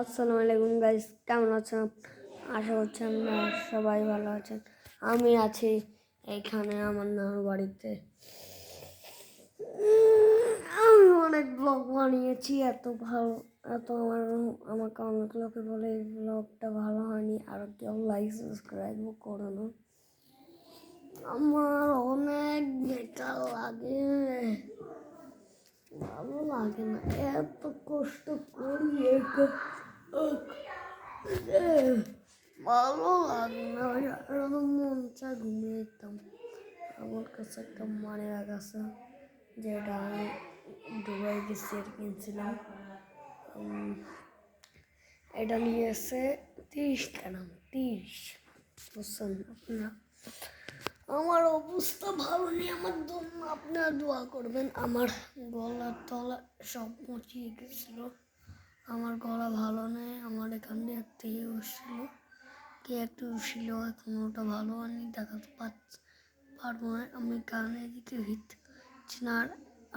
আসসালামু আলাইকুম গাইস, কেমন আছেন? আশা করছি আপনারা সবাই ভালো আছেন। আমি আছি এখানে আমার নানুর বাড়িতে। আমি অনেক ব্লগ বানিয়েছি, আমাকে অনেক লোকে বলে এই ব্লগটা ভালো হয়নি, আর কেউ লাইক সাবস্ক্রাইব করো না। আমার অনেক বেকার লাগে, ভালো লাগে না, এত কষ্ট করি ভালো লাগে না। মন চা ঘুমিয়ে যেতাম। আমার কাছে একটা মানি ব্যাগ আছে, যেটা আমি দুবাই গেছি কিনছিলাম। এটা নিয়ে এসে 30 টাকা, 30, বুঝছেন আপনারা। আমার অবস্থা ভালো নেই, আমার জন্য আপনারা দোয়া করবেন। আমার গলার তলা সব মুচিয়ে গেছিলো, আমার গলা ভালো নেই। আমার এখান দিয়ে থেকে উঠছিল, কে একটু উঠছিল, এখন ওটা ভালো হয়নি, দেখাতে পারবো না। আমি কানে দিতে ভিড়ছি না, আর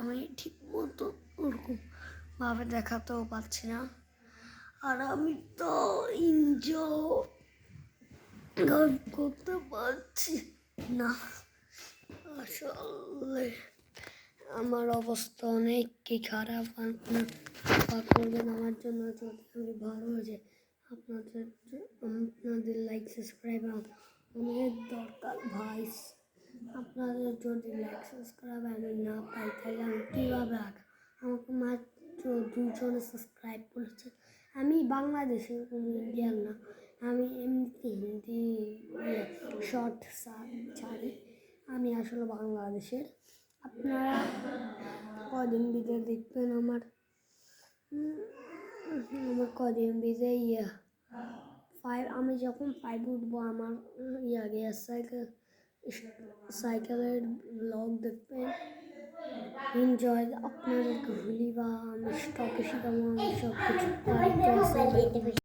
আমি ঠিক মতো ওরকম ভাবে দেখাতেও পারছি না। আর আমি তো এনজয় করতে পারছি না। আসলে আমার অবস্থা অনেকই খারাপ। আপনারা করবেন আমার জন্য, যদি আমি ভালো হয়ে যাই। আপনাদের লাইক সাবস্ক্রাইব অনেক দরকার ভাই। আপনাদের যদি লাইক সাবস্ক্রাইব আমি না পাই, তাহলে আমি কীভাবে আমাকে মাত্র 2 জনে সাবস্ক্রাইব করেছে। আমি বাংলাদেশের, কোনো ইন্ডিয়ান না। আমি এমনিতে হিন্দি শর্ট ছাড়ি, আমি আসলে বাংলাদেশের। আপনারা কদিন ভিডিও দেখবেন আমার কদিন ভিডিও 5, আমি যখন 5 উঠবো, আমার সাইকেলের ব্লগ দেখবেন। এনজয়। আপনাদেরকে ভুলি বা আমি কাউকে শিখাবো, আমি সব কিছু